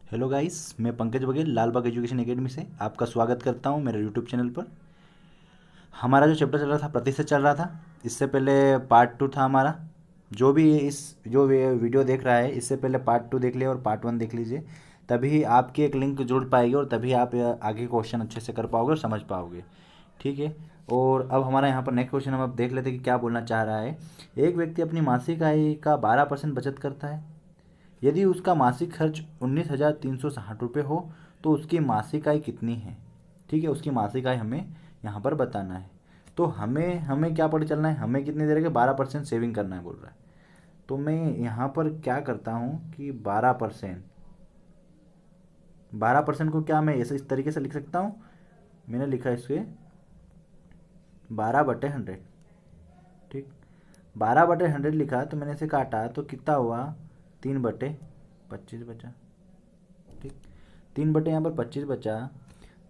Hello guys, मैं Pankaj Baghel Lalbagh education academy से आपका स्वागत करता हूं मेरे यूट्यूब चैनल पर। हमारा जो चैप्टर चल रहा था प्रतिशत चल रहा था। इससे पहले पार्ट टू था हमारा। जो भी इस जो ये वीडियो देख रहा है इससे पहले पार्ट टू देख लिए और पार्ट वन देख लीजिए। तभी आपकी एक लिंक जुड़ पाएगी और तभी आप आगे क्वेश्चन अच्छे से कर पाओगे और समझ पाओगे। ठीक है। और अब हमारा यहाँ पर नेक्स्ट क्वेश्चन हम अब देख लेते हैं कि क्या बोलना चाह रहा है। एक व्यक्ति अपनी मासिक आय का 12% बचत करता है। यदि उसका मासिक खर्च 19,360 रुपये हो तो उसकी मासिक आय कितनी है। ठीक है, उसकी मासिक आय हमें यहाँ पर बताना है। तो हमें हमें क्या पता चलना है, हमें कितनी देर के 12% सेविंग करना है बोल रहा है। तो मैं यहाँ पर क्या करता हूँ कि 12% को क्या मैं ऐसे इस तरीके से लिख सकता हूँ। मैंने लिखा इसके 12/100। ठीक, 12/100 लिखा तो मैंने इसे काटा तो कितना हुआ, 3/25 बचा। ठीक, 3 बटे यहाँ पर 25 बचा।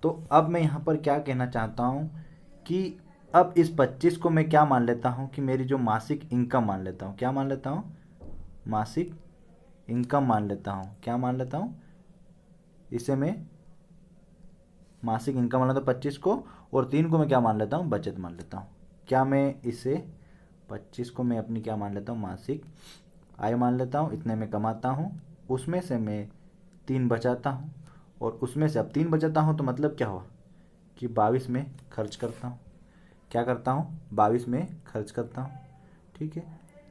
तो अब मैं यहाँ पर क्या कहना चाहता हूँ कि अब इस 25 को मैं क्या मान लेता हूँ कि मेरी जो मासिक इनकम मान लेता हूँ। क्या मान लेता हूँ, मासिक इनकम मान लेता हूँ। क्या मान लेता हूँ, इसे मैं मासिक इनकम मान लेता हूँ 25 को। और 3 को मैं क्या मान लेता हूँ, बचत मान लेता हूँ। क्या मैं इसे 25 को मैं अपनी क्या मान लेता हूँ, मासिक आय मान लेता हूँ। इतने में कमाता हूँ, उसमें से मैं 3 बचाता हूँ। और उसमें से अब 3 बचाता हूँ तो मतलब क्या हुआ कि 22 में खर्च करता हूँ। क्या करता हूँ, 22 में खर्च करता हूँ। ठीक है,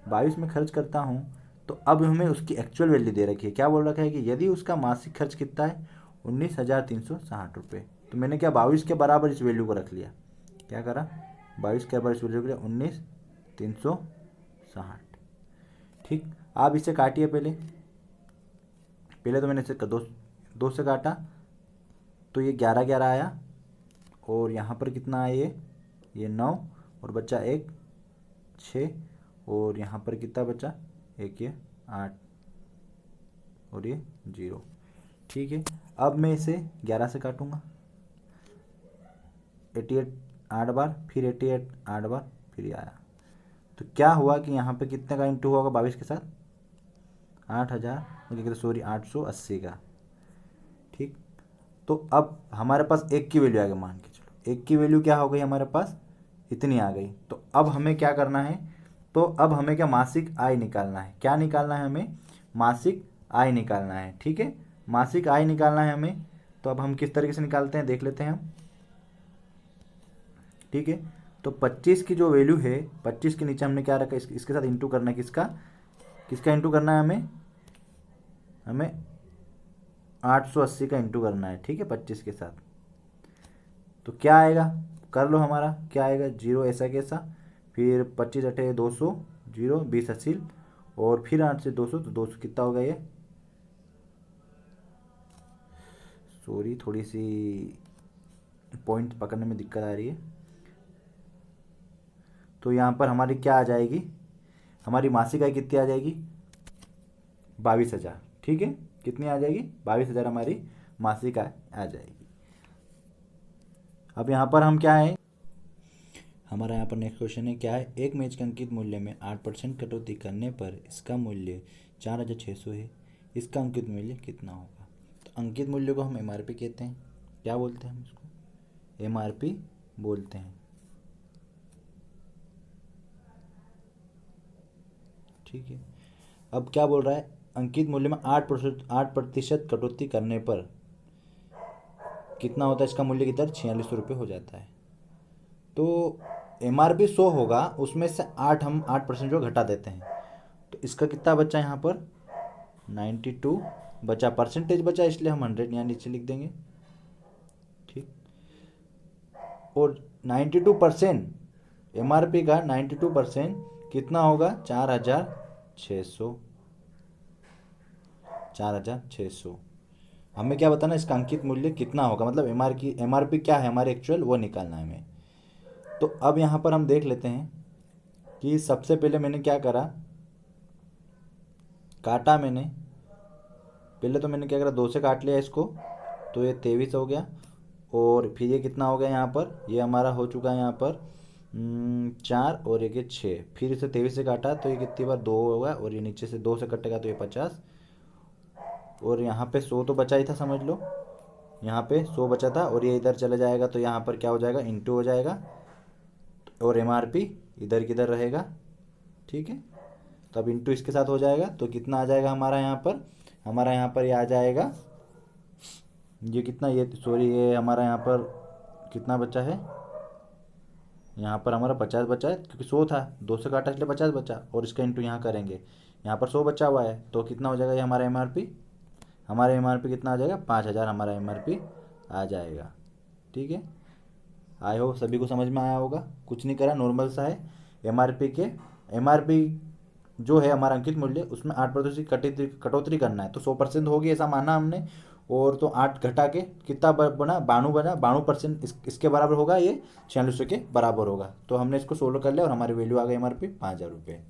22 में खर्च करता हूँ। तो अब हमें उसकी एक्चुअल वैल्यू दे रखी है। क्या बोल रखा है कि यदि उसका मासिक खर्च कितना है, 19,360 रुपये। तो मैंने क्या 22 के बराबर इस वैल्यू को रख लिया। क्या करा, 22 के बराबर इस वैल्यू को लिया, 19,360। ठीक, आप इसे काटिए। पहले पहले तो मैंने इसे दो दो से काटा तो ये 11 11 आया। और यहाँ पर कितना आया, ये 9 और बचा एक 6। और यहाँ पर कितना बचा, एक ये 8 और ये 0। ठीक है, अब मैं इसे 11 से काटूंगा। 88 8 बार, फिर 88 8 बार, फिर ये आया। तो क्या हुआ कि यहाँ पे कितने का इंटू होगा 22 के साथ, 8,000, मुझे सॉरी 880 का। ठीक, तो अब हमारे पास एक की वैल्यू आ गई। मान के चलो एक की वैल्यू क्या हो गई हमारे पास, इतनी आ गई। तो अब हमें क्या करना है, तो अब हमें क्या मासिक आय निकालना है। क्या निकालना है हमें, मासिक आय निकालना है। ठीक है, मासिक आय निकालना है हमें। तो अब हम किस तरीके से निकालते हैं देख लेते हैं हम। ठीक है, तो 25 की जो वैल्यू है, 25 के नीचे हमने क्या रखा, इसके साथ इंटू करना है। किसका किसका इंटू करना है हमें, हमें 880 का इंटू करना है। ठीक है, 25 के साथ। तो क्या आएगा, कर लो हमारा क्या आएगा, 0 ऐसा कैसा, फिर 25 × 8 = 200, 0 20 80। और फिर 8 से 200 तो 200 कितना होगा ये, सॉरी थोड़ी सी पॉइंट पकड़ने में दिक्कत आ रही है। तो यहाँ पर हमारी क्या आ जाएगी, हमारी मासिक आय कितनी आ जाएगी, 22,000। ठीक है, कितनी आ जाएगी, 22,000 हमारी मासिक आय आ जाएगी। अब यहाँ पर हम क्या है, हमारा यहाँ पर नेक्स्ट क्वेश्चन है क्या है, एक मैच के अंकित मूल्य में 8% कटौती करने पर इसका मूल्य 4,600 है। इसका अंकित मूल्य कितना होगा। तो अंकित मूल्य को हम एमआरपी कहते हैं। क्या बोलते हैं हम इसको, एमआरपी बोलते हैं। ठीक है, अब क्या बोल रहा है, अंकित मूल्य में 8% कटौती करने पर कितना होता है, इसका मूल्य कितना, 4,600 रुपये हो जाता है। तो एम आर पी 100 होगा, उसमें से 8% जो घटा देते हैं। तो इसका कितना बचा यहाँ पर, 92 बचा, परसेंटेज बचा इसलिए हम 100 यहाँ नीचे लिख देंगे। ठीक, और 92% एम आर पी का 92% कितना होगा, 4,600। 4,600 हमें क्या बताना, इसका अंकित मूल्य कितना होगा, मतलब एम आर पी क्या है हमारे एक्चुअल, वो निकालना है हमें। तो अब यहाँ पर हम देख लेते हैं कि सबसे पहले मैंने क्या करा, काटा मैंने। पहले तो मैंने क्या करा, 2 से काट लिया इसको, तो ये 23 हो गया। और फिर ये कितना हो गया यहाँ पर, ये हमारा हो चुका है यहाँ पर 4 और एक ये 6। फिर इसे 23 से काटा तो ये कितनी बार 2 होगा, और ये नीचे से 2 से कटेगा तो ये 50। और यहाँ पे 100 तो बचा ही था, समझ लो यहाँ पे 100 बचा था, और ये इधर चला जाएगा तो यहाँ पर क्या हो जाएगा, इंटू हो जाएगा, और MRP इधर किधर रहेगा, ठीक है। तो अब इंटू इसके साथ हो जाएगा तो कितना आ जाएगा हमारा यहाँ पर, हमारा यहाँ पर ये आ जाएगा, ये कितना, ये सॉरी, ये हमारा यहाँ पर कितना बचा है, यहाँ पर हमारा 50 बचा है, क्योंकि 100 था, 2 से काटा इसलिए 50 बचा, और इसका इंटू यहाँ करेंगे, यहाँ पर 100 बचा हुआ है, तो कितना हो जाएगा ये हमारा MRP, हमारा MRP कितना आ जाएगा, 5000 हमारा MRP आ जाएगा, ठीक है। आई होप सभी को समझ में आया होगा, कुछ नहीं करा, नॉर्मल सा है। MRP जो है हमारा अंकित मूल्य, उसमें 8% की कटौती करना है, तो 100% होगी ऐसा माना हमने, और तो 8 घटा के कितना बना, 92 बना, 92% इसके बराबर होगा, ये 4600 के बराबर होगा। तो हमने इसको सोल्व कर लिया और हमारी वैल्यू आ गई MRP 5000 रुपये।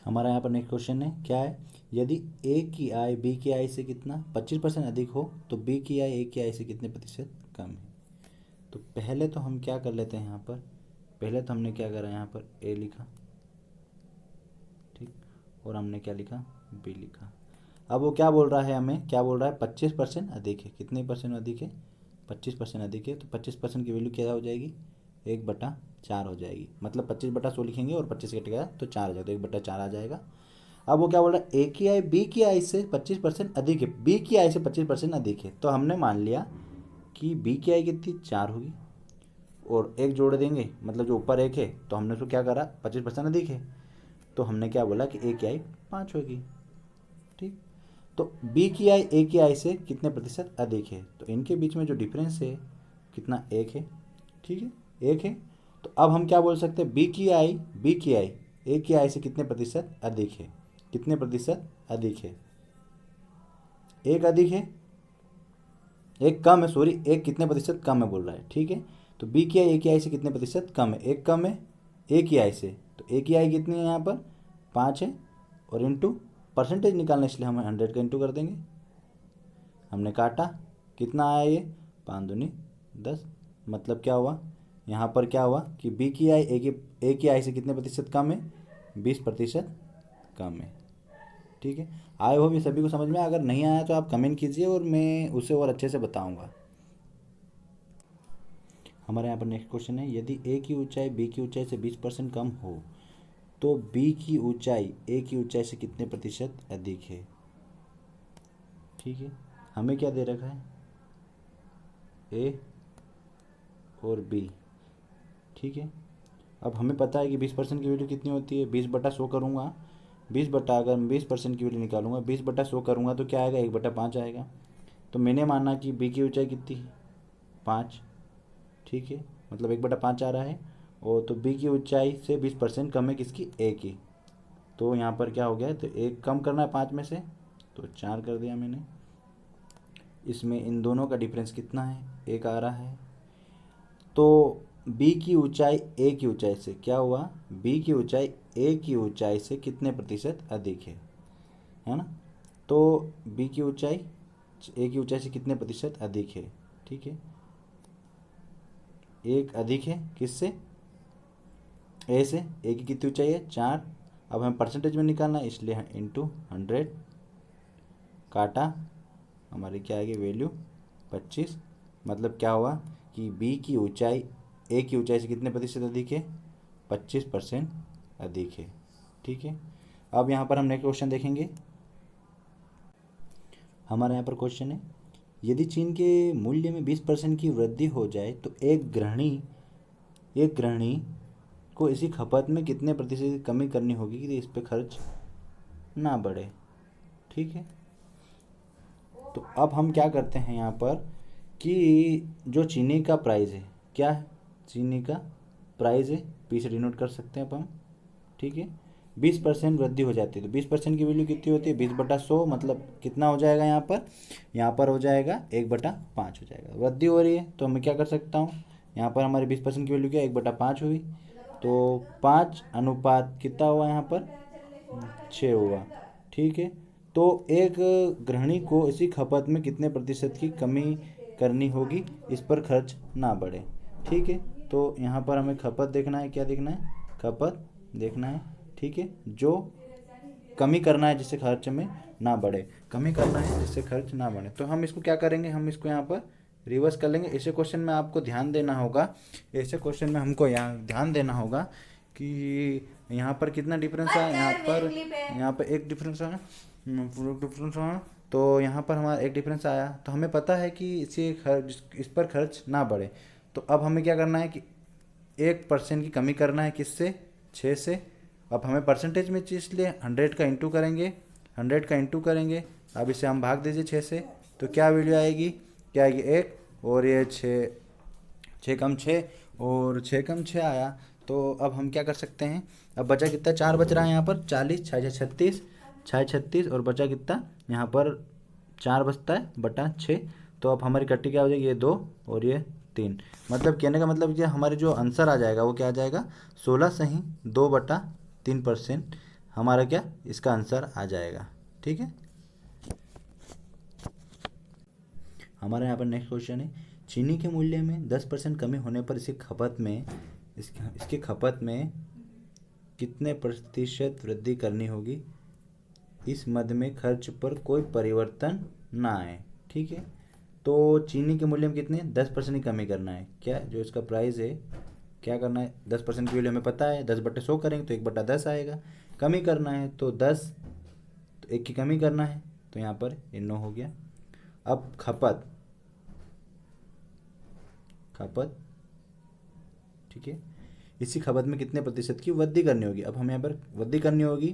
हमारा यहाँ पर नेक्स्ट क्वेश्चन है, क्या है, यदि ए की आय बी की आय से कितना 25% अधिक हो तो बी की आय ए की आय से कितने प्रतिशत कम है। तो पहले तो हम क्या कर लेते हैं, यहाँ पर पहले तो हमने क्या करा, यहाँ पर ए लिखा, ठीक, और हमने क्या लिखा, बी लिखा। अब वो क्या बोल रहा है, हमें क्या बोल रहा है, 25% अधिक है, कितने परसेंट अधिक है, 25% अधिक है, तो 25% की वैल्यू क्या हो जाएगी, 1/4 हो जाएगी, मतलब 25/100 लिखेंगे और 25 कटेगा तो 4 आ जाएगा, तो 1/4 आ जाएगा। अब वो क्या बोल रहा है, ए की आय बी की आय से 25% अधिक है, बी की आय से 25% अधिक है, तो हमने मान लिया कि बी की आय कितनी 4 होगी, और एक जोड़ देंगे, मतलब जो ऊपर एक है, तो हमने उसको क्या करा, 25% अधिक है, तो हमने क्या बोला कि ए की आय 5 होगी, ठीक। तो बी की आय ए की आय से कितने प्रतिशत अधिक है, तो इनके बीच में जो डिफरेंस है कितना, 1 है, ठीक है, 1 है। तो अब हम क्या बोल सकते हैं, बी की आय ए की आय से कितने प्रतिशत अधिक है, कितने प्रतिशत अधिक है, 1 अधिक है, 1 कम है, सॉरी, 1 कितने प्रतिशत कम है बोल रहा है, ठीक है। तो बी की आय ए की आय से कितने प्रतिशत कम है, 1 कम है ए की आय से, तो ए की आय कितनी है यहाँ पर 5 है, और इंटू परसेंटेज निकालना, इसलिए हम 100 का इंटू कर देंगे, हमने काटा, कितना आया ये 5 दूनी 10, मतलब क्या हुआ, यहाँ पर क्या हुआ कि बी की आय ए की आय से कितने प्रतिशत कम है, 20% कम है, ठीक है। आई होप ये सभी को समझ में, अगर नहीं आया तो आप कमेंट कीजिए और मैं उसे और अच्छे से बताऊंगा। हमारे यहाँ पर नेक्स्ट क्वेश्चन है, यदि ए की ऊंचाई बी की ऊंचाई से 20% कम हो तो बी की ऊंचाई ए की ऊंचाई से कितने प्रतिशत अधिक है, ठीक है। हमें क्या दे रखा है, ए और बी, ठीक है। अब हमें पता है कि 20% की वैल्यू कितनी होती है, 20/100 करूँगा, 20 अगर मैं 20% की वैल्यू निकालूंगा, 20/100 करूँगा तो क्या आएगा, 1/5 आएगा। तो मैंने माना कि बी की ऊंचाई कितनी है 5, ठीक है, मतलब 1/5 आ रहा है, और तो बी की ऊंचाई से 20% कम है किसकी, ए की, तो यहाँ पर क्या हो गया, तो एक कम करना है 5 में से, तो 4 कर दिया मैंने। इसमें इन दोनों का डिफरेंस कितना है, 1 आ रहा है। तो बी की ऊंचाई ए की ऊंचाई से क्या हुआ, बी की ऊंचाई ए की ऊंचाई से कितने प्रतिशत अधिक है ना। तो बी की ऊंचाई ए की ऊंचाई से कितने प्रतिशत अधिक है, ठीक है, 1 अधिक है किससे, ए से, ए की कितनी ऊंचाई है 4, अब हमें परसेंटेज में निकालना है, इसलिए इंटू 100 काटा, हमारी क्या आएगी वैल्यू 25, मतलब क्या हुआ कि बी की ऊंचाई ए की ऊंचाई से कितने प्रतिशत अधिक है, 25% अधिक है, ठीक है। अब यहाँ पर हम नेक्स्ट क्वेश्चन देखेंगे। हमारे यहाँ पर क्वेश्चन है, यदि चीन के मूल्य में 20% की वृद्धि हो जाए तो एक गृहिणी को इसी खपत में कितने प्रतिशत की कमी करनी होगी कि इस पे खर्च ना बढ़े, ठीक है। तो अब हम क्या करते हैं यहाँ पर कि जो चीनी का प्राइस है, क्या है, चीनी का प्राइस है, पी से डिनोट कर सकते हैं अब हम, ठीक है। 20% वृद्धि हो जाती है, तो 20% की वैल्यू कितनी होती है, 20/100, मतलब कितना हो जाएगा यहाँ पर हो जाएगा 1/5 हो जाएगा, वृद्धि हो रही है, तो मैं क्या कर सकता हूँ, यहाँ पर हमारी 20% की वैल्यू क्या 1/5 हुई, तो 5 अनुपात कितना हुआ यहाँ पर 6 हुआ, ठीक है। तो एक गृहिणी को इसी खपत में कितने प्रतिशत की कमी करनी होगी इस पर खर्च ना बढ़े, ठीक है। तो यहाँ पर हमें खपत देखना है, क्या देखना है, खपत देखना है, ठीक है। जो कमी करना है जिससे खर्च में ना बढ़े, कमी करना है जिससे खर्च ना बढ़े। तो हम इसको क्या करेंगे, हम इसको यहाँ पर रिवर्स कर लेंगे। ऐसे क्वेश्चन में आपको ध्यान देना होगा, ऐसे क्वेश्चन में हमको यहाँ ध्यान देना होगा कि यहाँ पर कितना डिफरेंस है, यहाँ पर एक डिफरेंस है, डिफरेंस है। तो यहाँ पर हमारा एक डिफरेंस आया, तो हमें पता है कि इस पर खर्च ना बढ़े। तो अब हमें क्या करना है कि 1% की कमी करना है, किससे, 6 से। अब हमें परसेंटेज में चीज लिए 100 का इंटू करेंगे, 100 का इंटू करेंगे। अब इसे हम भाग दीजिए 6 से, तो क्या वैल्यू आएगी, क्या आएगी 1, और ये 6, 6 कम 6, और 6 कम 6 आया। तो अब हम क्या कर सकते हैं, अब बचा कितना, 4 बच रहा है यहाँ पर, 40, 6 36, 6 36, और बचा कितना यहाँ पर 4 बचता है बटा 6। तो अब हमारी कट्टी क्या हो जाएगी, ये 2 और ये 3। मतलब कहने का मतलब कि हमारे जो आंसर आ जाएगा वो क्या आ जाएगा, 16 सही 2/3% हमारा क्या इसका आंसर आ जाएगा। ठीक है, हमारे यहाँ पर नेक्स्ट क्वेश्चन है, चीनी के मूल्य में 10% कमी होने पर इसकी खपत में कितने प्रतिशत वृद्धि करनी होगी, इस मद में खर्च पर कोई परिवर्तन ना आए। ठीक है, तो चीनी के मूल्य में कितने 10% की कमी करना है, क्या जो इसका प्राइस है क्या करना है, 10% की वैल्यू हमें पता है, 10/100 करेंगे तो 1/10 आएगा। कमी करना है तो 10, तो 1 की कमी करना है, तो यहाँ पर ये 9 हो गया। अब खपत, खपत ठीक है, इसी खपत में कितने प्रतिशत की वृद्धि करनी होगी। अब हमें यहाँ पर वृद्धि करनी होगी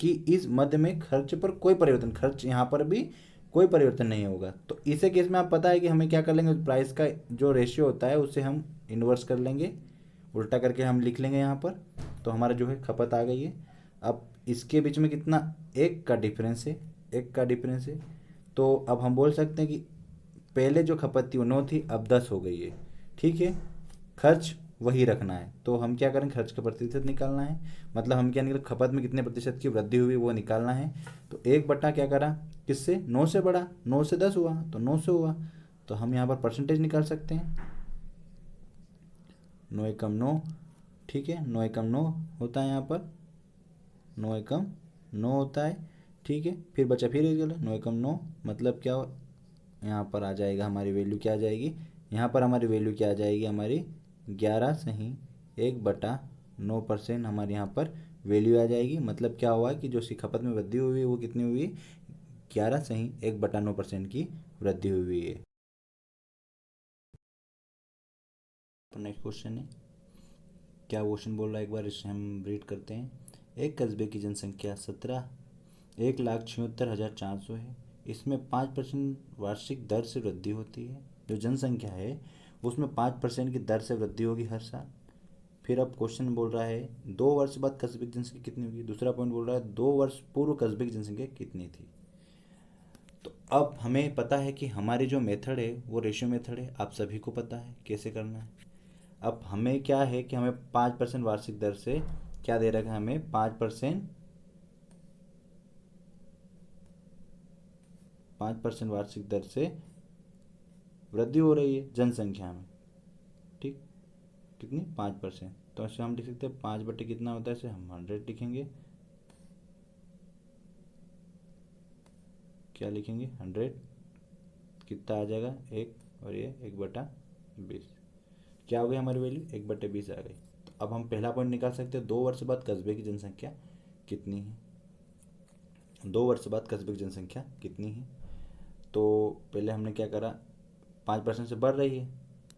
कि इस मद में खर्च पर कोई परिवर्तन, खर्च यहाँ पर भी कोई परिवर्तन नहीं होगा। तो इसे केस में आप पता है कि हमें क्या कर लेंगे, प्राइस का जो रेशियो होता है उसे हम इन्वर्स कर लेंगे, उल्टा करके हम लिख लेंगे यहाँ पर। तो हमारा जो है खपत आ गई है। अब इसके बीच में कितना, 1 का डिफरेंस है, 1 का डिफरेंस है। तो अब हम बोल सकते हैं कि पहले जो खपत थी वो 9 थी, अब 10 हो गई है। ठीक है, खर्च वही रखना है, तो हम क्या करें, खर्च का प्रतिशत निकालना है। मतलब हम क्या निकल, खपत में कितने प्रतिशत की वृद्धि हुई वो निकालना है। तो 1 बटा क्या करा, किससे, 9 से बढ़ा, 9 से 10 हुआ तो 9 से हुआ। तो हम यहाँ पर परसेंटेज निकाल सकते हैं, 9 एकम 9। ठीक है, 9 एकम 9 होता है यहाँ पर, 9 एकम 9 होता है। ठीक है, फिर बचा फिर 9 एकम 9, मतलब क्या यहाँ पर आ जाएगा, हमारी वैल्यू क्या आ जाएगी, यहाँ पर हमारी वैल्यू क्या आ जाएगी, हमारी 11 सही 1/9% हमारे यहाँ पर वैल्यू आ जाएगी। मतलब क्या हुआ कि जो सी खपत में वृद्धि हुई है वो कितनी हुई, 11 सही 1/9% की वृद्धि हुई है। नेक्स्ट क्वेश्चन है, क्या क्वेश्चन बोल रहा है एक बार इसे हम रीड करते हैं। एक कस्बे की जनसंख्या 1,76,400 है, इसमें 5% वार्षिक दर से वृद्धि होती है। जो जनसंख्या है उसमें 5% की दर से वृद्धि होगी हर साल। फिर अब क्वेश्चन बोल रहा है 2 वर्ष बाद कस्बे की जनसंख्या कितनी होगी। दूसरा पॉइंट बोल रहा है 2 वर्ष पूर्व कस्बे की जनसंख्या कितनी थी। तो अब हमें पता है कि हमारी जो मेथड है वो रेशियो मेथड है, आप सभी को पता है कैसे करना है। अब हमें क्या है कि हमें 5% वार्षिक दर से क्या दे रखा है, हमें 5% वार्षिक दर से वृद्धि हो रही है जनसंख्या में। ठीक, कितनी, 5%। तो ऐसे हम लिख सकते हैं 5 बटे कितना होता है, इसे हम 100 लिखेंगे। क्या लिखेंगे, 100, कितना आ जाएगा 1, और ये 1/20, क्या हो गई हमारी वैल्यू 1/20 आ गई। तो अब हम पहला पॉइंट निकाल सकते हैं, 2 वर्ष बाद कस्बे की जनसंख्या कितनी है। 2 वर्ष बाद कस्बे की जनसंख्या कितनी है, तो पहले हमने क्या करा, 5% से बढ़ रही है,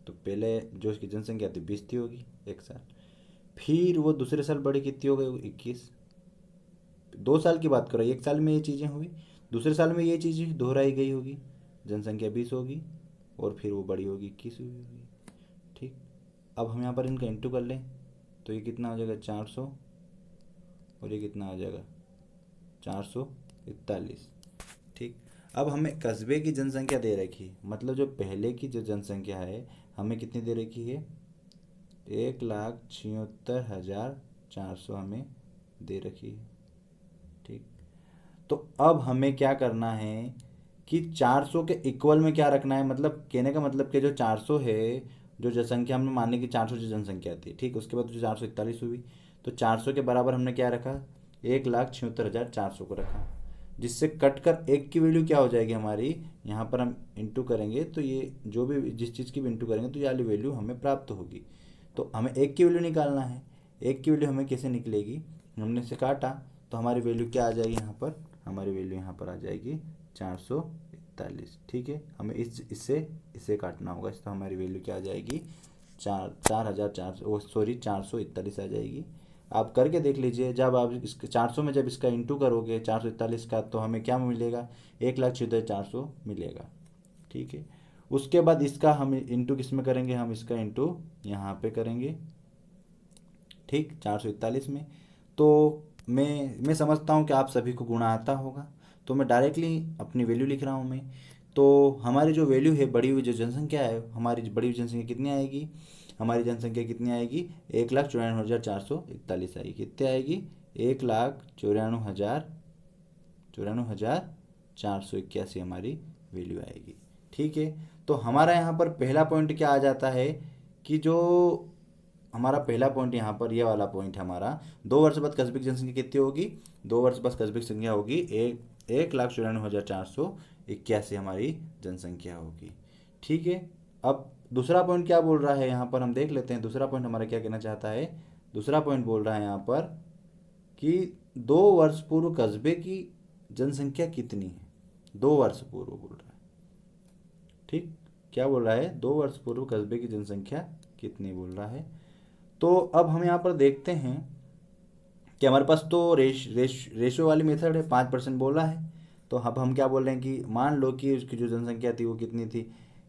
तो पहले जो इसकी जनसंख्या थी 20 थी होगी एक साल, फिर वो दूसरे साल बढ़ी, कितनी हो गई 21। 2 साल की बात करो, एक साल में ये चीज़ें हुई, दूसरे साल में ये चीज़ें दोहराई गई होगी, जनसंख्या 20 होगी, और फिर वो बड़ी होगी 21 हुई होगी। ठीक, अब हम यहाँ पर इनका इंटू कर लें, तो ये कितना हो जाएगा 400, और ये कितना हो जाएगा 441। ठीक, अब हमें कस्बे की जनसंख्या दे रखी है, मतलब जो पहले की जो जनसंख्या है हमें कितनी दे रखी है, 1,76,400 हमें दे रखी है। ठीक, तो अब हमें क्या करना है कि 400 के इक्वल में क्या रखना है, मतलब कहने का मतलब कि जो 400 है, जो जनसंख्या हमने माने कि 400 जो जनसंख्या थी, ठीक, उसके बाद जो 441 हुई, तो 400 के बराबर हमने क्या रखा, 1,76,400 को रखा, जिससे कट कर एक की वैल्यू क्या हो जाएगी हमारी, यहाँ पर हम इंटू करेंगे तो ये जो भी जिस चीज़ की भी इंटू करेंगे तो ये वाली वैल्यू हमें प्राप्त होगी। तो हमें एक की वैल्यू निकालना है, एक की वैल्यू हमें कैसे निकलेगी, हमने इसे काटा तो हमारी वैल्यू क्या आ जाएगी यहाँ पर, हमारी वैल्यू यहाँ पर आ जाएगी 441। ठीक है, हमें इससे इसे काटना होगा, तो हमारी वैल्यू क्या आ जाएगी, 441 आ जाएगी। आप करके देख लीजिए, जब आप इसके 400 में जब इसका इंटू करोगे 441 का, तो हमें क्या मिलेगा, 1,76,400 मिलेगा। ठीक है, उसके बाद इसका हम इंटू किस में करेंगे, हम इसका इंटू यहाँ पे करेंगे, ठीक, 441 में। तो मैं समझता हूँ कि आप सभी को गुणा आता होगा, तो मैं डायरेक्टली अपनी वैल्यू लिख रहा हूँ मैं। तो हमारी जो वैल्यू है, बढ़ी हुई जो जनसंख्या है, हमारी बढ़ी हुई जनसंख्या कितनी आएगी, हमारी जनसंख्या कितनी आएगी, 1,94,441 आएगी। कितने आएगी, 1,94,441 हमारी वैल्यू आएगी। ठीक है, तो हमारा यहाँ पर पहला पॉइंट क्या आ जाता है कि जो हमारा पहला पॉइंट यहाँ पर ये वाला पॉइंट हमारा, 2 वर्ष बाद कस्बे की जनसंख्या कितनी होगी, 2 वर्ष बाद कस्बे की संख्या होगी 1,94,481 हमारी जनसंख्या होगी। ठीक है, अब दूसरा पॉइंट क्या बोल रहा है यहाँ पर, हम देख लेते हैं दूसरा पॉइंट हमारा क्या कहना चाहता है। दूसरा पॉइंट बोल रहा है यहाँ पर कि 2 वर्ष पूर्व कस्बे की जनसंख्या कितनी है, 2 वर्ष पूर्व बोल रहा है। ठीक, क्या बोल रहा है, 2 वर्ष पूर्व कस्बे की जनसंख्या कितनी बोल रहा है। तो अब हम यहाँ पर देखते हैं कि हमारे पास तो रेशो वाली मेथड है, 5% बोला है। तो अब हम क्या बोल रहे हैं कि मान लो कि उसकी जो जनसंख्या थी वो कितनी थी,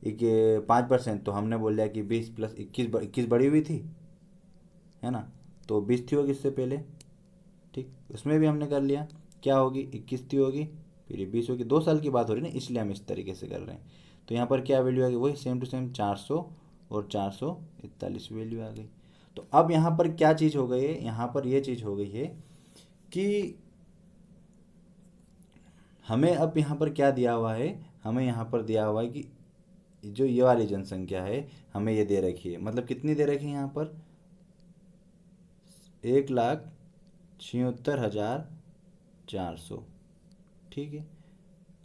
5%, तो हमने बोल दिया कि 20 + 21 बढ़ी हुई थी, है ना, तो 20 थी होगी इससे पहले। ठीक, उसमें भी हमने कर लिया, क्या होगी, 21 थी होगी, फिर ये 20 होगी, 2 साल की बात हो रही है ना, इसलिए हम इस तरीके से कर रहे हैं। तो यहाँ पर क्या वैल्यू आ गई, वही सेम टू सेम 400 और 441 वैल्यू आ गई। तो अब यहाँ पर क्या चीज़ हो गई है, यहाँ पर ये चीज़ हो गई है कि हमें अब यहाँ पर क्या दिया हुआ है, हमें यहाँ पर दिया हुआ है कि जो ये वाली जनसंख्या है हमें ये दे रखी है, मतलब कितनी दे रखी है यहाँ पर, 1,76,400। ठीक है,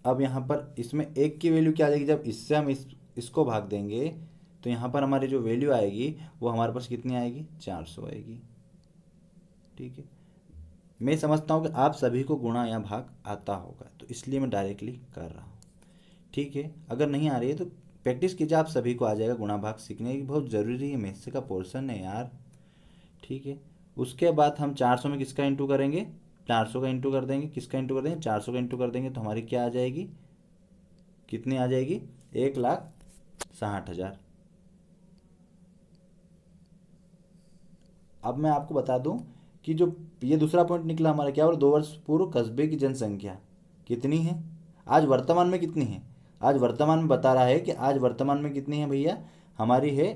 अब यहाँ पर इसमें एक की वैल्यू क्या आ जाएगी, जब इससे हम इसको भाग देंगे तो यहाँ पर हमारी जो वैल्यू आएगी वो हमारे पास कितनी आएगी, 400 आएगी। ठीक है, मैं समझता हूँ कि आप सभी को गुणा या भाग आता होगा, तो इसलिए मैं डायरेक्टली कर रहा हूँ। ठीक है, अगर नहीं आ रही है तो प्रैक्टिस कीजिए, आप सभी को आ जाएगा, गुणा भाग सीखने की बहुत ज़रूरी है, मैथ्स का पोर्शन है यार। ठीक है, उसके बाद हम 400 में किसका इंटू करेंगे, 400 का इंटू कर देंगे, किसका इंटू कर देंगे, 400 का इंटू कर देंगे, तो हमारी क्या आ जाएगी, कितनी आ जाएगी, 1,60,000। अब मैं आपको बता दूं कि जो ये दूसरा पॉइंट निकला हमारा, क्या बोला, 2 वर्ष पूर्व कस्बे की जनसंख्या कितनी है, आज वर्तमान में कितनी है, आज वर्तमान में बता रहा है कि आज वर्तमान में कितनी है भैया, हमारी है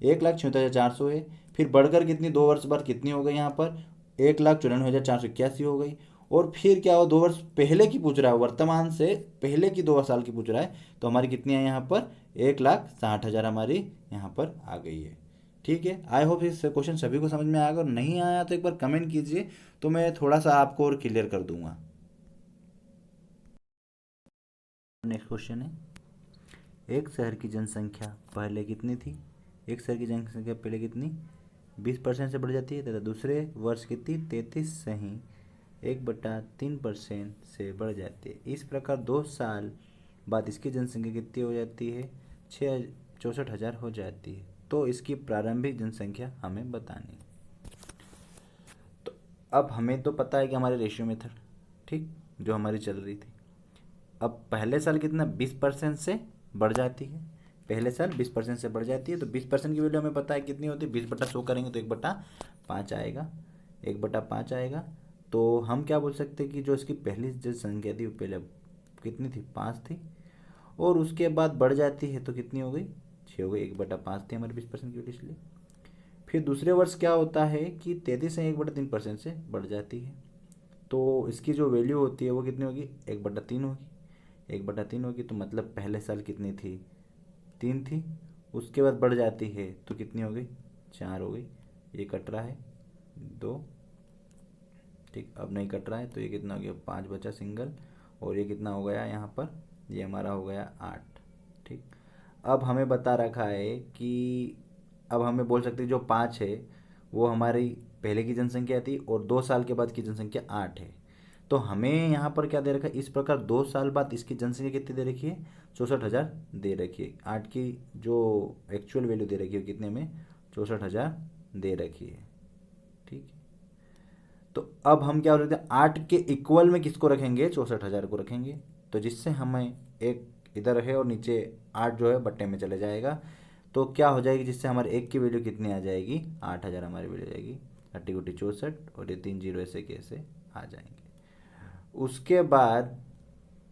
1,76,400 है। फिर बढ़कर कितनी, 2 वर्ष बाद कितनी हो गई यहाँ पर, 1,94,481 हो गई। और फिर क्या हो, 2 वर्ष पहले की पूछ रहा है, वर्तमान से पहले की 2 साल की पूछ रहा है, तो हमारी कितनी है यहाँ पर, 1,60,000 हमारी यहाँ पर आ गई है। ठीक है, आई होप इस क्वेश्चन सभी को समझ में आएगा, और नहीं आया तो एक बार कमेंट कीजिए, तो मैं थोड़ा सा आपको और क्लियर कर दूंगा। नेक्स्ट क्वेश्चन है, एक शहर की जनसंख्या पहले कितनी थी, एक शहर की जनसंख्या पहले कितनी, 20% से बढ़ जाती है तथा दूसरे वर्ष कितनी, 33 से ही 1/3% से बढ़ जाती है। इस प्रकार 2 साल बाद इसकी जनसंख्या कितनी हो जाती है, 64,000 हो जाती है। तो इसकी प्रारंभिक जनसंख्या हमें बतानी है। तो अब हमें तो पता है कि हमारे रेशियो मेथड, ठीक, जो हमारी चल रही थी, अब पहले साल कितना, 20% से बढ़ जाती है, पहले साल 20% से बढ़ जाती है, तो 20% की वैल्यू हमें पता है कितनी होती है, 20/100 करेंगे तो 1/5 आएगा, 1/5 आएगा। तो हम क्या बोल सकते हैं कि जो इसकी पहली जो संख्या थी वो पहले कितनी थी, 5 थी, और उसके बाद बढ़ जाती है तो कितनी हो गई, 6 हो गई, 1/5 थी हमारी 20% की वैल्यू, इसलिए फिर दूसरे वर्ष क्या होता है कि 33 से 1/3% से बढ़ जाती है, तो इसकी जो वैल्यू होती है वो कितनी होगी, 1/3 होगी, 1/3 होगी, तो मतलब पहले साल कितनी थी, 3 थी, उसके बाद बढ़ जाती है तो कितनी हो गई, 4 हो गई, ये कट रहा है, 2, ठीक, अब नहीं कट रहा है तो ये कितना हो गया 5 बचा सिंगल, और ये कितना हो गया यहाँ पर, ये हमारा हो गया 8। ठीक, अब हमें बता रखा है कि अब हमें बोल सकते हैं जो 5 है वो हमारी पहले की जनसंख्या थी और 2 साल के बाद की जनसंख्या 8 है। तो हमें यहाँ पर क्या दे रखा है, इस प्रकार 2 साल बाद इसकी जनसंख्या कितनी दे रखी है, 64,000 दे रखी है। 8 की जो एक्चुअल वैल्यू दे रखी है कितने में, 64,000 दे रखी है। ठीक है, तो अब हम क्या बोलते हैं, 8 के इक्वल में किसको रखेंगे, 64,000 को रखेंगे। तो जिससे हमें एक इधर है और नीचे 8 जो है बट्टे में चले जाएगा, तो क्या हो जाएगी, जिससे हमारे एक की वैल्यू कितनी आ जाएगी, 8,000 हमारी वैल्यू आ जाएगी। 8×8 64, और ये 3 जीरो ऐसे कैसे आ जाएंगे। उसके बाद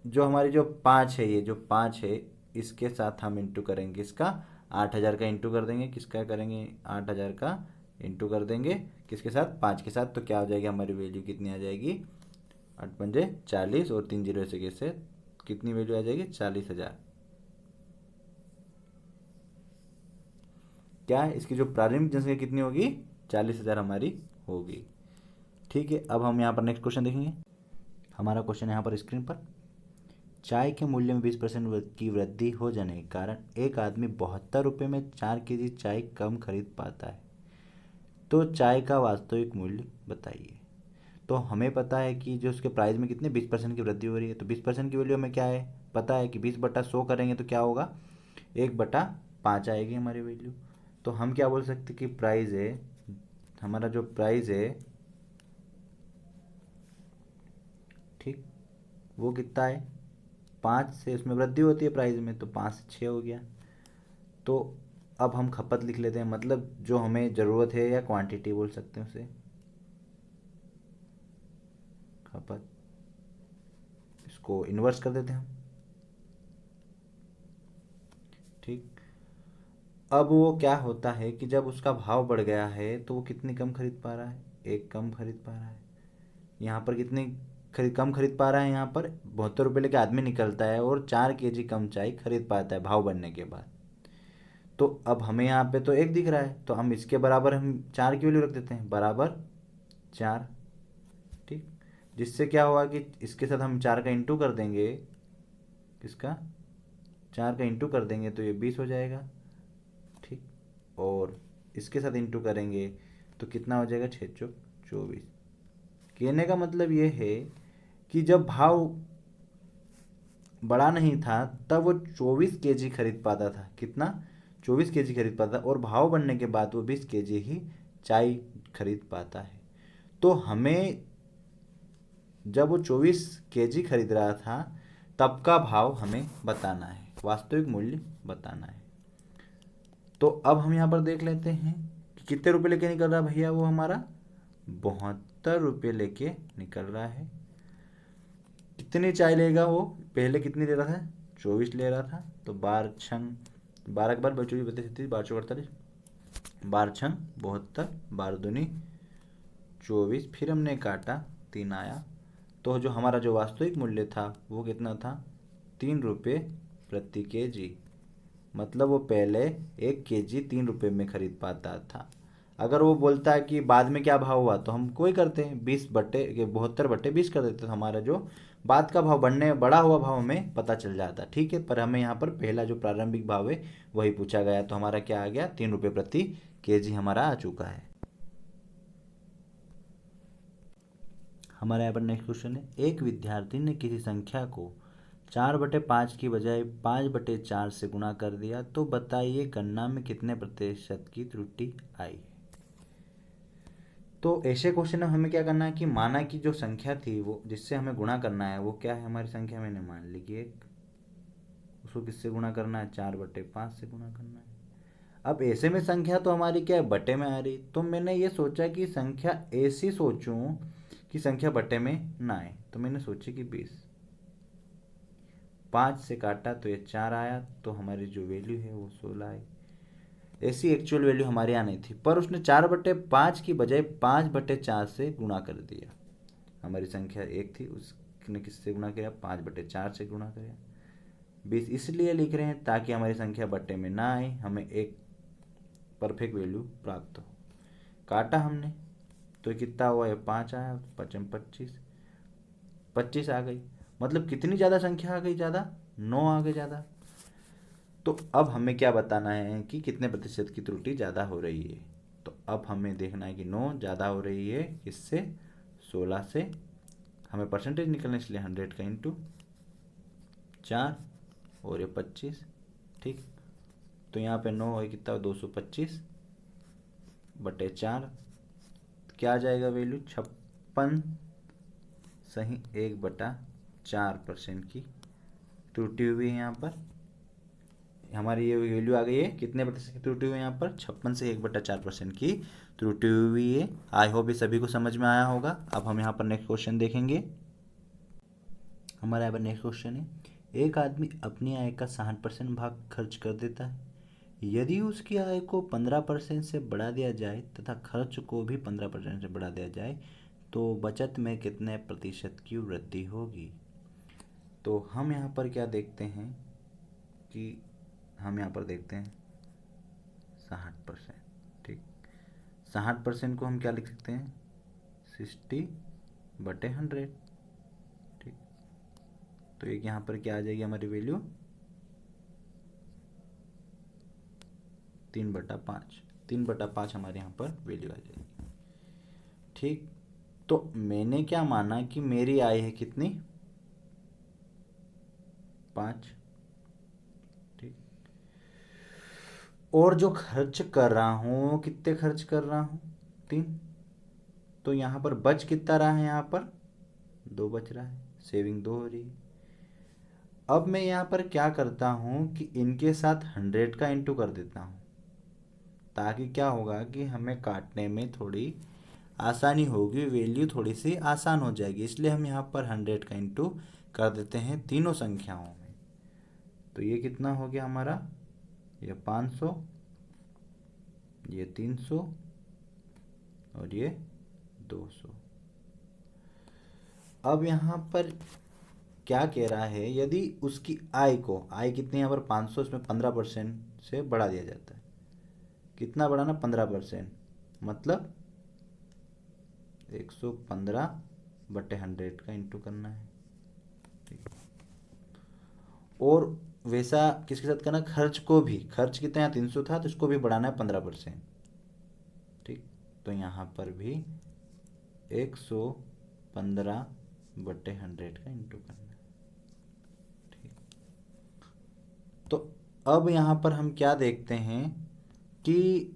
जो हमारी जो 5 है, ये जो 5 है इसके साथ हम इंटू करेंगे, इसका 8,000 का इंटू कर देंगे, किसका करेंगे, 8,000 का इंटू कर देंगे किसके साथ, 5 के साथ। तो क्या हो जाएगी हमारी वैल्यू कितनी आ जाएगी, 8×5 40, और 3 जीरो ऐसे कैसे कितनी वैल्यू आ जाएगी, 40,000। क्या है, इसकी जो प्रारंभिक जनसंख्या कितनी होगी, 40,000 हमारी होगी। ठीक है, अब हम यहाँ पर नेक्स्ट क्वेश्चन देखेंगे। हमारा क्वेश्चन यहाँ पर स्क्रीन पर, चाय के मूल्य में 20% की वृद्धि हो जाने के कारण एक आदमी 72 रुपये में 4 kg चाय कम खरीद पाता है। तो चाय का वास्तविक मूल्य बताइए। तो हमें पता है कि जो उसके प्राइस में कितने 20% की वृद्धि हो रही है, तो 20% की वैल्यू हमें क्या है पता है कि 20/100 करेंगे तो क्या होगा, 1/5 आएगी हमारी वैल्यू। तो हम क्या बोल सकते कि प्राइस है, हमारा जो प्राइस है, ठीक, वो कितना है, 5 से उसमें वृद्धि होती है प्राइस में, तो 5 से 6 हो गया। तो अब हम खपत लिख लेते हैं, मतलब जो हमें ज़रूरत है, या क्वांटिटी बोल सकते हैं उसे, खपत, इसको इन्वर्स कर देते हैं हम। ठीक, अब वो क्या होता है कि जब उसका भाव बढ़ गया है तो वो कितनी कम खरीद पा रहा है, एक कम खरीद पा रहा है। यहाँ पर कितनी कम खरीद पा रहा है, यहाँ पर 72 रुपये लेके आदमी निकलता है और 4 kg कम चाय खरीद पाता है भाव बढ़ने के बाद। तो अब हमें यहाँ पे तो एक दिख रहा है, तो हम इसके बराबर हम 4 की वैल्यू रख देते हैं, बराबर 4। ठीक, जिससे क्या हुआ कि इसके साथ हम 4 का इंटू कर देंगे, किसका, 4 का इंटू कर देंगे तो ये 20 हो जाएगा। ठीक, और इसके साथ इंटू करेंगे तो कितना हो जाएगा, 6×4 = 24। कहने का मतलब ये है कि जब भाव बड़ा नहीं था तब वो 24 kg खरीद पाता था, कितना, 24 kg खरीद पाता, और भाव बढ़ने के बाद वो 20 kg ही चाय खरीद पाता है। तो हमें जब वो 24 kg खरीद रहा था तब का भाव हमें बताना है, वास्तविक मूल्य बताना है। तो अब हम यहाँ पर देख लेते हैं कि कितने रुपए लेके निकल रहा है भैया, वो हमारा 72 रुपये लेके निकल रहा है। कितनी चाय लेगा वो, पहले कितनी ले रहा था, 24 ले रहा था, तो 12 के बाद 24 32 32 12 48, 12×6 72, 12×2 24, फिर हमने काटा 3 आया। तो जो हमारा जो वास्तविक मूल्य था वो कितना था, 3 रुपये प्रति kg। मतलब वो पहले 1 kg 3 रुपये में खरीद पाता था। अगर वो बोलता है कि बाद में क्या भाव हुआ, तो हम कोई करते हैं 72/20 कर देते, तो हमारा जो बाद का भाव बड़ा हुआ भाव हमें पता चल जाता। ठीक है, पर हमें यहाँ पर पहला जो प्रारंभिक भाव है वही पूछा गया, तो हमारा क्या आ गया, 3 रुपये प्रति kg हमारा आ चुका है। हमारे यहाँ पर नेक्स्ट क्वेश्चन है, एक विद्यार्थी ने किसी संख्या को 4/5 की बजाय 5/4 से गुणा कर दिया, तो बताइए गणना में कितने प्रतिशत की त्रुटि आई। तो ऐसे क्वेश्चन में हमें क्या करना है कि माना कि जो संख्या थी वो जिससे हमें गुणा करना है वो क्या है, हमारी संख्या मैंने मान ली कि एक, उसको किससे गुणा करना है, 4/5 से गुणा करना है। अब ऐसे में संख्या तो हमारी क्या है, बटे में आ रही, तो मैंने ये सोचा कि संख्या ऐसी सोचूं कि संख्या बटे में ना आए, तो मैंने सोची कि 20, 5 से काटा तो ये 4 आया, तो हमारी जो वैल्यू है वो 16 आई। ऐसी एक्चुअल वैल्यू हमारे यहाँ नहीं थी, पर उसने 4/5 की बजाय 5/4 से गुणा कर दिया। हमारी संख्या एक थी, उसने किससे गुणा किया, 5/4 से गुणा किया। 20 इसलिए लिख रहे हैं ताकि हमारी संख्या बट्टे में ना आए, हमें एक परफेक्ट वैल्यू प्राप्त हो। काटा हमने तो कितना हुआ, ये 5 आया, 5 25, 25 आ गई। मतलब कितनी ज़्यादा संख्या आ गई, ज़्यादा 9 आ गई ज़्यादा। तो अब हमें क्या बताना है कि कितने प्रतिशत की त्रुटि ज़्यादा हो रही है। तो अब हमें देखना है कि 9 ज़्यादा हो रही है किससे, 16 से। हमें परसेंटेज निकलना, इसलिए 100 का इंटू 4 और ये 25। ठीक, तो यहाँ पे 9 है कितना, 225 बटे 4, क्या आ जाएगा वैल्यू, 56 सही 1/4% की त्रुटि हुई है। यहाँ पर हमारी ये वैल्यू आ गई है, कितने प्रतिशत की त्रुटि हुई है यहाँ पर, 56 से 1/4% की त्रुटि हुई है। आई होप ये सभी को समझ में आया होगा। अब हम यहाँ पर नेक्स्ट क्वेश्चन देखेंगे। हमारा यहाँ पर नेक्स्ट क्वेश्चन है, एक आदमी अपनी आय का 60% भाग खर्च कर देता है। यदि उसकी आय को 15% से बढ़ा दिया जाए तथा खर्च को भी 15% से बढ़ा दिया जाए तो बचत में कितने प्रतिशत की वृद्धि होगी। तो हम यहाँ पर क्या देखते हैं कि हम यहाँ पर देखते हैं 60%। ठीक, 60% को हम क्या लिख सकते हैं, 60/100। ठीक, तो एक यहाँ पर क्या आ जाएगी हमारी वैल्यू, 3/5। 3/5 हमारे यहाँ पर वैल्यू आ जाएगी। ठीक, तो मैंने क्या माना कि मेरी आय है कितनी, 5। ठीक, और जो खर्च कर रहा हूँ, कितने खर्च कर रहा हूँ, 3। तो यहाँ पर बच कितना रहा है, यहाँ पर 2 बच रहा है, सेविंग 2 हो रही है। अब मैं यहाँ पर क्या करता हूँ कि इनके साथ 100 का इंटू कर देता हूँ, ताकि क्या होगा कि हमें काटने में थोड़ी आसानी होगी, वैल्यू थोड़ी सी आसान हो जाएगी। इसलिए हम यहाँ पर 100 का इंटू कर देते हैं तीनों संख्याओं में। तो ये कितना हो गया हमारा, ये 500, ये 300 और ये 200। अब यहाँ पर क्या कह रहा है, यदि उसकी आय को, आय कितनी यहाँ पर 500, इसमें 15% से बढ़ा दिया जाता है। कितना बढ़ाना, 15%, मतलब 115/100 का इंटू करना है। ठीक, और वैसा किसके साथ करना, खर्च को भी, खर्च कितना यहाँ 300 था तो इसको भी बढ़ाना है 15%। ठीक, तो यहाँ पर भी 115/100 का इंटू करना है। ठीक, तो अब यहाँ पर हम क्या देखते हैं कि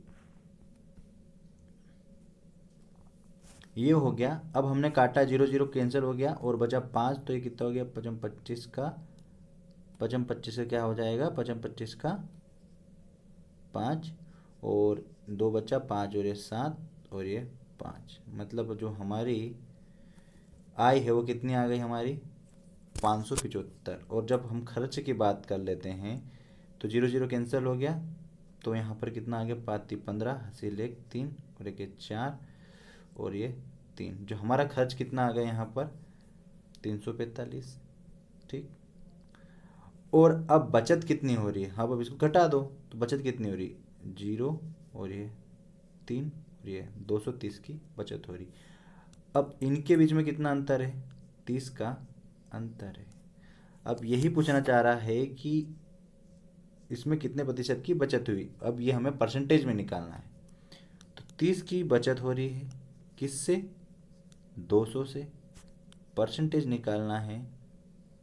ये हो गया। अब हमने काटा, 0 0 कैंसिल हो गया और बचा 5, तो ये कितना हो गया, 25 का, 25 का क्या हो जाएगा, 25 का 5 और 2 बचा, 5 और ये 7 और ये 5। मतलब जो हमारी आय है वो कितनी आ गई हमारी, 575। और जब हम खर्च की बात कर लेते हैं तो 0 0 कैंसिल हो गया, तो यहाँ पर कितना आ गया, 5 15, हासिल 1 3 और 1 4 और ये 3। जो हमारा खर्च कितना आ गया यहाँ पर, 345। ठीक, और अब बचत कितनी हो रही है, अब इसको घटा दो तो बचत कितनी हो रही है, 0 और ये 3 और ये 230 की बचत हो रही। अब इनके बीच में कितना अंतर है, 30 का अंतर है। अब यही पूछना चाह रहा है कि इसमें कितने प्रतिशत की बचत हुई। अब ये हमें परसेंटेज में निकालना है। तो 30 की बचत हो रही है किससे, 200 से। परसेंटेज निकालना है,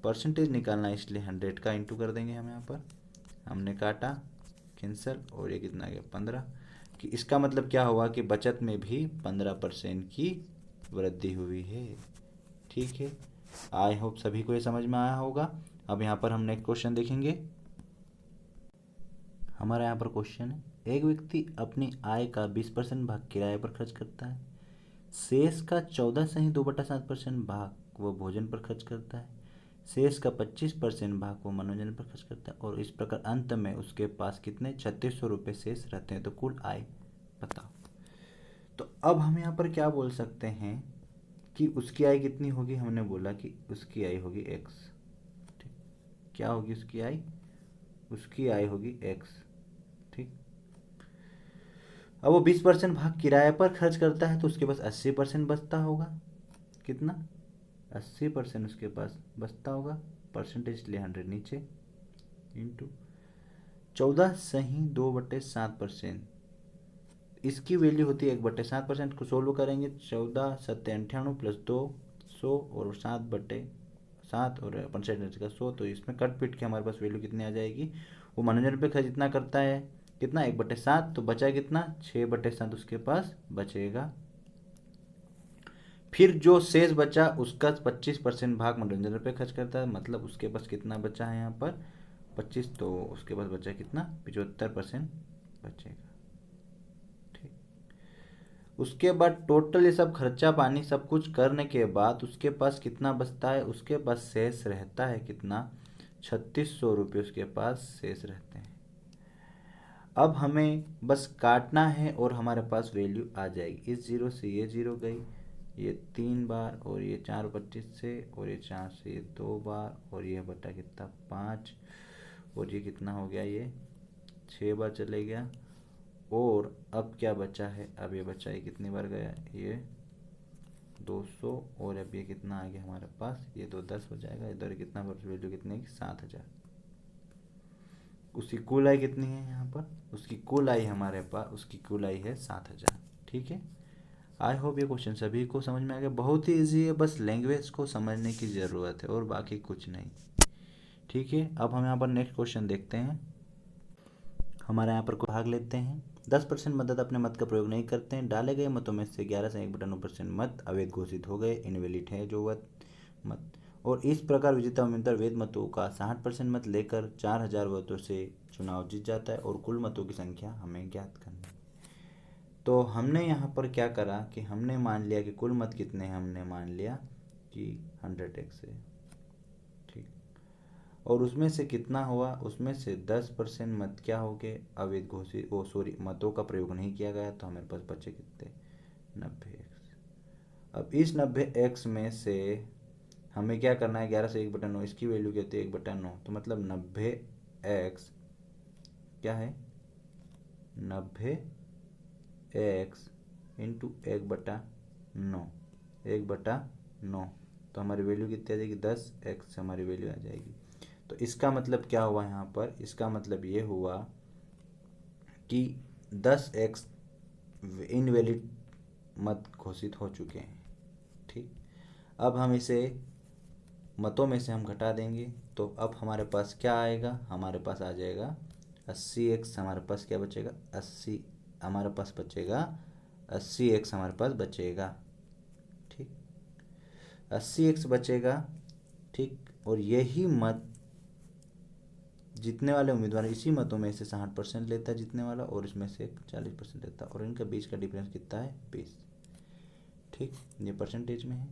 परसेंटेज निकालना है, इसलिए 100 का इंटू कर देंगे हम यहाँ पर। हमने काटा, कैंसिल और ये कितना आ गया, 15। कि इसका मतलब क्या हुआ कि बचत में भी 15% की वृद्धि हुई है। ठीक है, आई होप सभी को ये समझ में आया होगा। अब यहाँ पर हम नेक्स्ट क्वेश्चन देखेंगे। हमारा यहाँ पर क्वेश्चन है, एक व्यक्ति अपनी आय का 20% भाग किराए पर खर्च करता है। शेष का 14.2/7% भाग वो भोजन पर खर्च करता है। शेष का 25% भाग वो मनोरंजन पर खर्च करता है। और इस प्रकार अंत में उसके पास कितने 3600 रुपये शेष रहते हैं। तो कुल आय बताओ। तो अब हम यहाँ पर क्या बोल सकते हैं कि उसकी आय कितनी होगी। हमने बोला कि उसकी आय होगी x। ठीक, क्या होगी उसकी आय होगी x। ठीक, अब वो 20% भाग किराए पर खर्च करता है तो उसके पास 80% बचता होगा। कितना? 80% उसके पास बचता होगा। परसेंटेज लिए 100 नीचे इंटू 14 सही 2/7%। इसकी वैल्यू होती है 1/7%। को सोल्व करेंगे 14 सत्ते 98 प्लस 200 और 7/7 और परसेंटेज का 100, तो इसमें कट पिट के हमारे पास वैल्यू कितनी आ जाएगी। वो मनोरंजन पे खर्च जितना करता है कितना 1/7, तो बचा कितना 6/7 उसके पास बचेगा। फिर जो शेष बचा उसका 25% भाग मनोरंजन पे खर्च करता है, मतलब उसके पास कितना बचा है यहाँ पर 25, तो उसके पास बचा कितना 75% बचेगा। उसके बाद टोटल ये सब खर्चा पानी सब कुछ करने के बाद उसके पास कितना बचता है, उसके पास शेष रहता है कितना 3600 रुपये उसके पास शेष रहते हैं। अब हमें बस काटना है और हमारे पास वैल्यू आ जाएगी। इस जीरो से ये जीरो गई, ये 3 बार, और ये 4/25 से, और ये 4 से ये 2 बार, और ये बटा कितना 5, और ये कितना हो गया ये 6 बार चले गया। और अब क्या बचा है, अब ये बचा है कितनी बार गया ये 200, और अब ये कितना आ गया हमारे पास, ये तो 10 हो जाएगा, इधर कितना वैल्यू कितनी 7000। उसकी कुल आय कितनी है यहाँ पर, उसकी कुल आय हमारे पास, उसकी कुल आय है 7000। ठीक है, आई होप ये क्वेश्चन सभी को समझ में आ गया। बहुत ही ईजी है, बस लैंग्वेज को समझने की ज़रूरत है और बाकी कुछ नहीं। ठीक है, अब हम यहाँ पर नेक्स्ट क्वेश्चन देखते हैं। हमारे यहाँ पर भाग लेते हैं। 10% मतदाता अपने मत का प्रयोग नहीं करते हैं। डाले गए मतों में से 11 से 1/9% मत अवैध घोषित हो गए, इनवैलिड है जो मत। और इस प्रकार विजेता उम्मीदवार वैध मतों का 60% मत लेकर 4000 वोटों से चुनाव जीत जाता है और कुल मतों की संख्या हमें ज्ञात करनी है। तो हमने यहाँ पर क्या करा कि हमने मान लिया कि कुल मत कितने हैं, हमने मान लिया कि 100x है। ठीक, और उसमें से कितना हुआ, उसमें से 10% मत क्या हो गए अवैध घोषित, वो सॉरी मतों का प्रयोग नहीं किया गया, तो हमारे पास बचे कितने 90x। अब इस 90x में से हमें क्या करना है, 11 से 1/9, इसकी वैल्यू कहते हैं 1/9, तो मतलब 90x क्या है 90x इंटू 1/9, 1/9, तो हमारी वैल्यू कितनी आ जाएगी 10x हमारी वैल्यू आ जाएगी। तो इसका मतलब क्या हुआ यहाँ पर, इसका मतलब ये हुआ कि 10x इनवैलिड मत घोषित हो चुके हैं। ठीक, अब हम इसे मतों में से हम घटा देंगे, तो अब हमारे पास क्या आएगा, हमारे पास आ जाएगा 80x, हमारे पास क्या बचेगा 80, हमारे पास बचेगा 80x हमारे पास बचेगा। ठीक, 80x बचेगा। ठीक, और यही मत जीतने वाले उम्मीदवार इसी मतों में से 60% लेता है जीतने वाला, और इसमें से 40% लेता है, और इनका बीच का डिफरेंस कितना है 20। ठीक, ये परसेंटेज में है।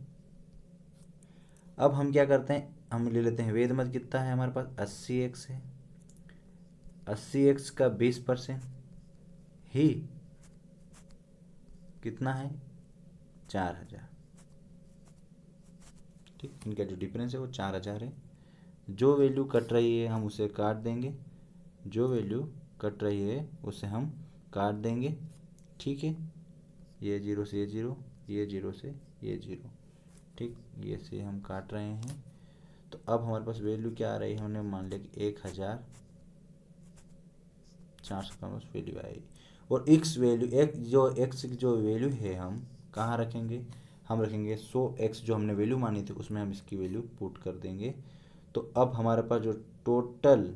अब हम क्या करते हैं, हम ले लेते हैं वैध मत कितना है हमारे पास 80x है, 80x का 20% ही कितना है 4000। ठीक, इनका जो डिफरेंस है वो 4000 है। जो वैल्यू कट रही है हम उसे काट देंगे, जो वैल्यू कट रही है उसे हम काट देंगे। ठीक है, ये 0 से ये 0, ये 0 से ये 0। ठीक, ये से हम काट रहे हैं, तो अब हमारे पास वैल्यू क्या आ रही है, हमने मान लिया कि 1400 का वैल्यू आएगी। और x वैल्यू x की जो वैल्यू है हम कहाँ रखेंगे, हम रखेंगे 100x जो हमने वैल्यू मानी थी उसमें हम इसकी वैल्यू पुट कर देंगे। तो अब हमारे पास जो टोटल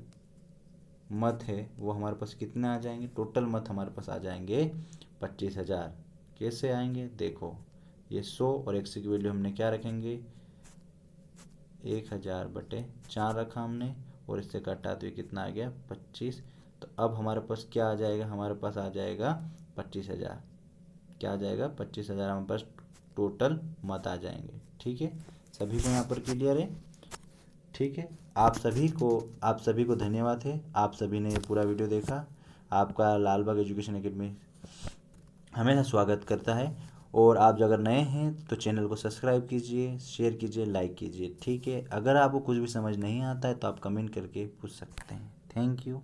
मत है वो हमारे पास कितने आ जाएंगे, टोटल मत हमारे पास आ जाएंगे 25000। कैसे आएंगे देखो, ये 100 और x की वैल्यू हमने क्या रखेंगे 1000/4 रखा हमने, और इससे काटा तो ये कितना आ गया 25। तो अब हमारे पास क्या आ जाएगा, हमारे पास आ जाएगा 25000। क्या आ जाएगा 25000 हमारे पास टोटल मत आ जाएंगे। ठीक है, सभी को यहाँ पर क्लियर है। ठीक है, आप सभी को धन्यवाद है, आप सभी ने ये पूरा वीडियो देखा। आपका लालबाग एजुकेशन एकेडमी हमेशा स्वागत करता है, और आप जो अगर नए हैं तो चैनल को सब्सक्राइब कीजिए, शेयर कीजिए, लाइक कीजिए। ठीक है, अगर आपको कुछ भी समझ नहीं आता है तो आप कमेंट करके पूछ सकते हैं। Thank you.